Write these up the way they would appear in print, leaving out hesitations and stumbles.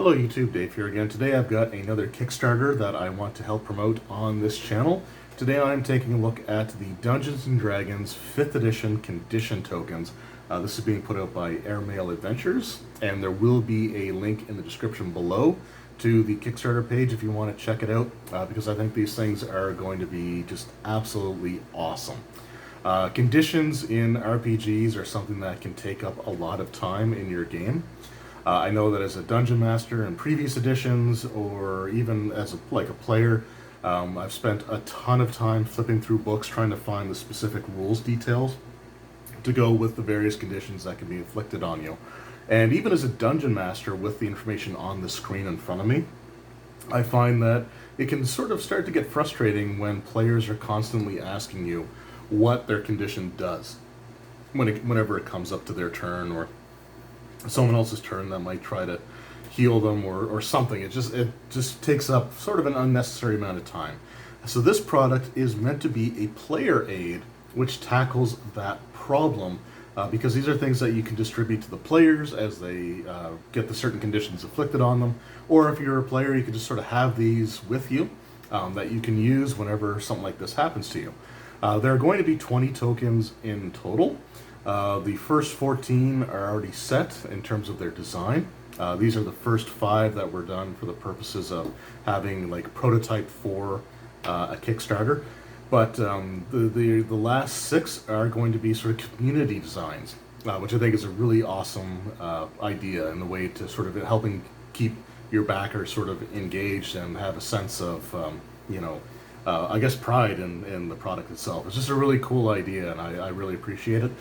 Hello YouTube, Dave here again. Today I've got another Kickstarter that I want to help promote on this channel. Today I'm taking a look at the Dungeons & Dragons 5th edition condition tokens. This is being put out by Airmail Adventures, and there will be a link in the description below to the Kickstarter page if you want to check it out, because I think these things are going to be just absolutely awesome. Conditions in RPGs are something that can take up a lot of time in your game. I know that as a dungeon master in previous editions, or even as a player, I've spent a ton of time flipping through books trying to find the specific rules details to go with the various conditions that can be inflicted on you. And even as a dungeon master with the information on the screen in front of me, I find that it can sort of start to get frustrating when players are constantly asking you what their condition does whenever it comes up to their turn, or someone else's turn that might try to heal them or something. It just takes up sort of an unnecessary amount of time. So this product is meant to be a player aid which tackles that problem, because these are things that you can distribute to the players as they get the certain conditions inflicted on them, or if you're a player you can just sort of have these with you that you can use whenever something like this happens to you. There are going to be 20 tokens in total. The first 14 are already set in terms of their design. These are the first 5 that were done for the purposes of having like prototype for a Kickstarter. But the last 6 are going to be sort of community designs, which I think is a really awesome idea in the way to sort of helping keep your backers sort of engaged and have a sense of, I guess, pride in the product itself. It's just a really cool idea, and I really appreciate it.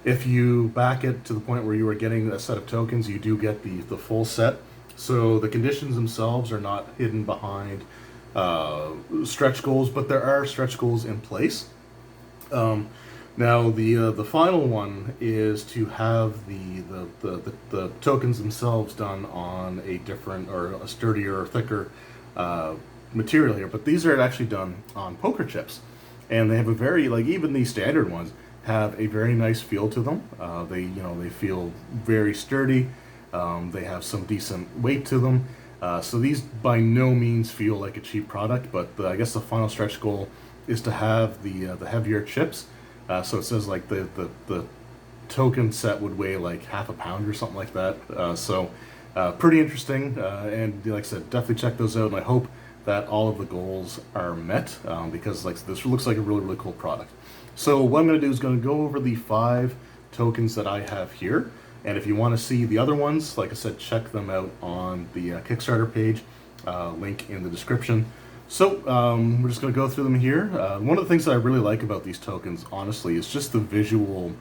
If you back it to the point where you are getting a set of tokens, you do get the full set. So the conditions themselves are not hidden behind stretch goals, but there are stretch goals in place. Now the final one is to have the tokens themselves done on a different, or a sturdier or thicker material here, but these are actually done on poker chips, and they have a very, like, even these standard ones have a very nice feel to them. They feel very sturdy. They have some decent weight to them. So these by no means feel like a cheap product, but I guess the final stretch goal is to have the heavier chips. So it says like the token set would weigh like half a pound or something like that. Pretty interesting, and like I said, definitely check those out, and I hope that all of the goals are met, because like this looks like a really cool product. So what I'm going to do is going to go over the 5 tokens that I have here, and if you want to see the other ones, like I said, check them out on the Kickstarter page, link in the description. So we're just going to go through them here. One of the things that I really like about these tokens, honestly, is just the visual,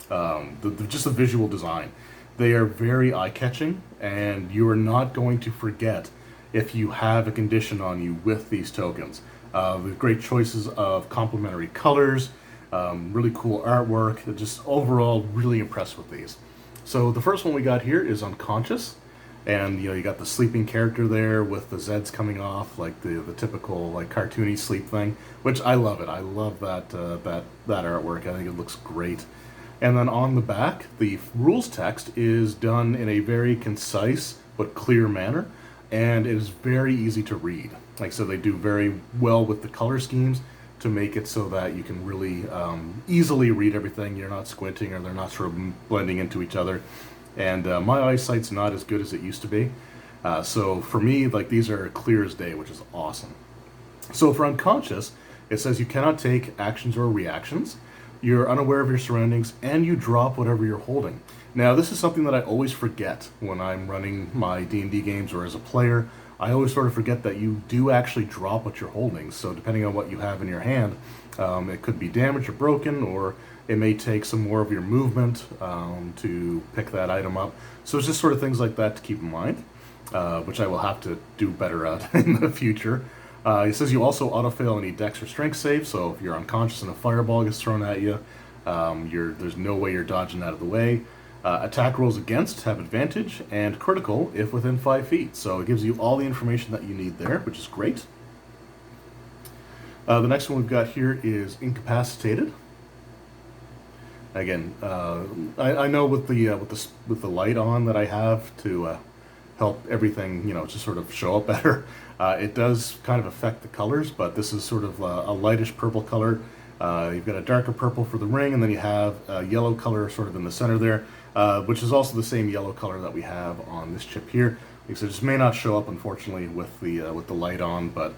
just the visual design. They are very eye-catching, and you are not going to forget if you have a condition on you with these tokens. With great choices of complementary colors, really cool artwork, just overall really impressed with these. So the first one we got here is Unconscious, and you got the sleeping character there with the Zeds coming off, like the typical like cartoony sleep thing, which I love it. I love that artwork. I think it looks great. And then on the back, the rules text is done in a very concise but clear manner, and it is very easy to read. Like, so they do very well with the color schemes to make it so that you can really easily read everything. You're not squinting, or they're not sort of blending into each other. And my eyesight's not as good as it used to be. So for me, like, these are clear as day, which is awesome. So for Unconscious, it says you cannot take actions or reactions. You're unaware of your surroundings, and you drop whatever you're holding. Now, this is something that I always forget when I'm running my D&D games or as a player. I always sort of forget that you do actually drop what you're holding. So depending on what you have in your hand, it could be damaged or broken, or it may take some more of your movement to pick that item up. So it's just sort of things like that to keep in mind, which I will have to do better at in the future. It says you also auto-fail any dex or strength save, so if you're unconscious and a fireball gets thrown at you, there's no way you're dodging out of the way. Attack rolls against have advantage, and critical if within 5 feet. So it gives you all the information that you need there, which is great. The next one we've got here is Incapacitated. Again, I know with the light on that I have to help everything, just sort of show up better. It does kind of affect the colors, but this is sort of a lightish purple color. You've got a darker purple for the ring, and then you have a yellow color sort of in the center there, which is also the same yellow color that we have on this chip here. So it just may not show up, unfortunately, with the light on, but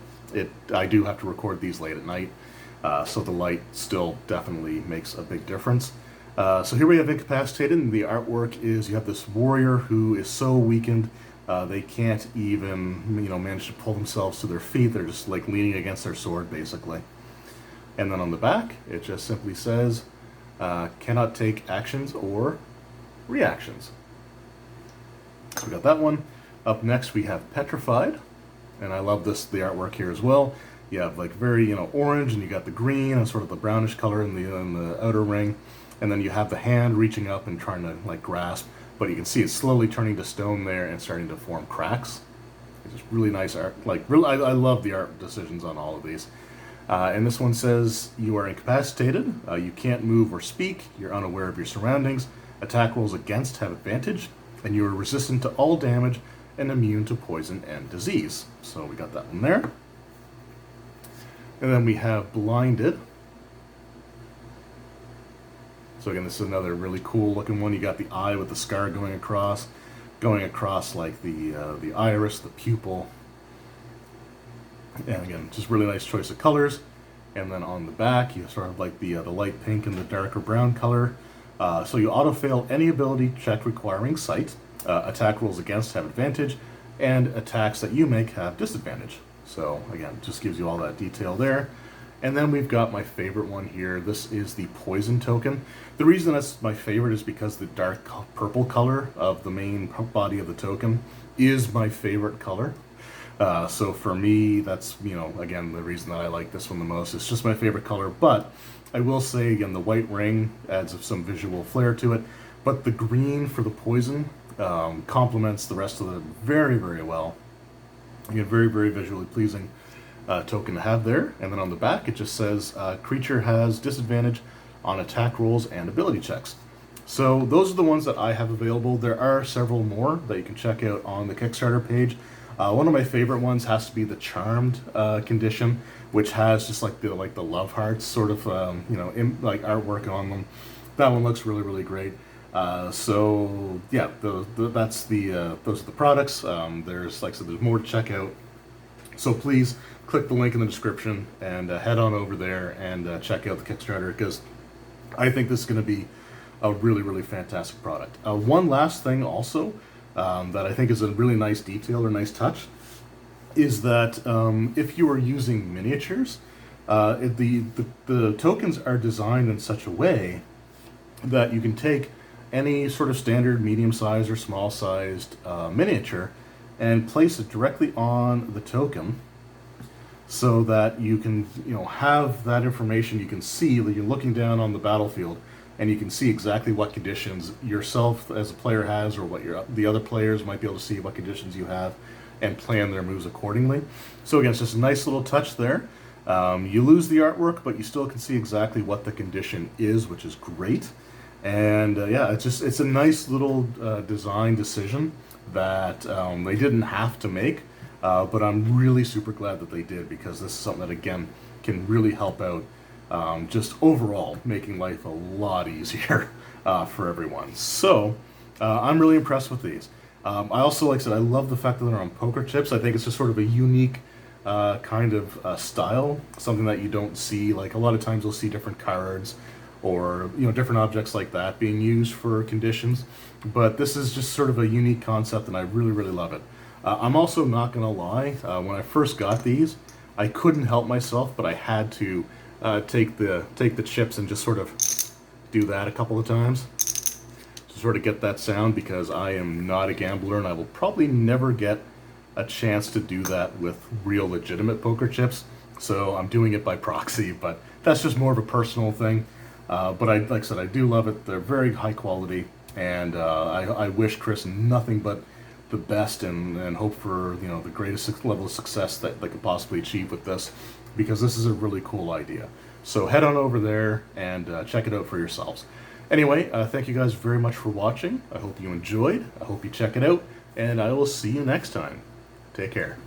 I do have to record these late at night, so the light still definitely makes a big difference. So here we have Incapacitated, and the artwork is you have this warrior who is so weakened they can't even manage to pull themselves to their feet. They're just like leaning against their sword, basically. And then on the back, it just simply says, cannot take actions or reactions. So we got that one. Up next, we have Petrified. And I love the artwork here as well. You have like very, orange, and you got the green and sort of the brownish color in the outer ring. And then you have the hand reaching up and trying to like grasp. But you can see it's slowly turning to stone there and starting to form cracks. It's just really nice art. I love the art decisions on all of these. And this one says, you are incapacitated, you can't move or speak, you're unaware of your surroundings, attack rolls against have advantage, and you are resistant to all damage and immune to poison and disease. So we got that one there. And then we have Blinded. So again, this is another really cool looking one. You got the eye with the scar going across like the iris, the pupil. And again, just really nice choice of colors. And then on the back, you sort of like the light pink and the darker brown color. So you auto-fail any ability check requiring sight. Attack rolls against have advantage, and attacks that you make have disadvantage. So again, just gives you all that detail there. And then we've got my favorite one here. This is the poison token. The reason that's my favorite is because the dark purple color of the main body of the token is my favorite color. So for me, that's, again, the reason that I like this one the most. It's just my favorite color, but I will say, again, the white ring adds some visual flair to it, but the green for the poison complements the rest of it very, very well. Again, very, very visually pleasing token to have there. And then on the back, it just says, creature has disadvantage on attack rolls and ability checks. So those are the ones that I have available. There are several more that you can check out on the Kickstarter page. One of my favorite ones has to be the Charmed condition, which has just like the love hearts sort of like artwork on them. That one looks really, really great. So yeah, those are the products. There's, like I said, there's more to check out. So please click the link in the description and head on over there and check out the Kickstarter, because I think this is going to be a really, really fantastic product. One last thing also that I think is a really nice detail or nice touch is that if you are using miniatures, the tokens are designed in such a way that you can take any sort of standard medium-sized or small-sized miniature and place it directly on the token, so that you can have that information. You can see that you're looking down on the battlefield, and you can see exactly what conditions yourself as a player has, or what the other players might be able to see what conditions you have, and plan their moves accordingly. So again, it's just a nice little touch there. You lose the artwork, but you still can see exactly what the condition is, which is great. And yeah, it's a nice little design decision that they didn't have to make, but I'm really super glad that they did, because this is something that, again, can really help out just overall making life a lot easier for everyone. So I'm really impressed with these. I also, like I said, I love the fact that they're on poker chips. I think it's just sort of a unique kind of style, something that you don't see. Like a lot of times you'll see different cards or different objects like that being used for conditions, but this is just sort of a unique concept, and I really, really love it. I'm also not gonna lie, when I first got these, I couldn't help myself, but I had to take the chips and just sort of do that a couple of times to sort of get that sound, because I am not a gambler, and I will probably never get a chance to do that with real legitimate poker chips, so I'm doing it by proxy. But that's just more of a personal thing. But like I said, I do love it. They're very high quality, and I wish Chris nothing but the best, and hope for the greatest level of success that they could possibly achieve with this, because this is a really cool idea. So head on over there and check it out for yourselves. Anyway, thank you guys very much for watching. I hope you enjoyed. I hope you check it out. and I will see you next time. Take care.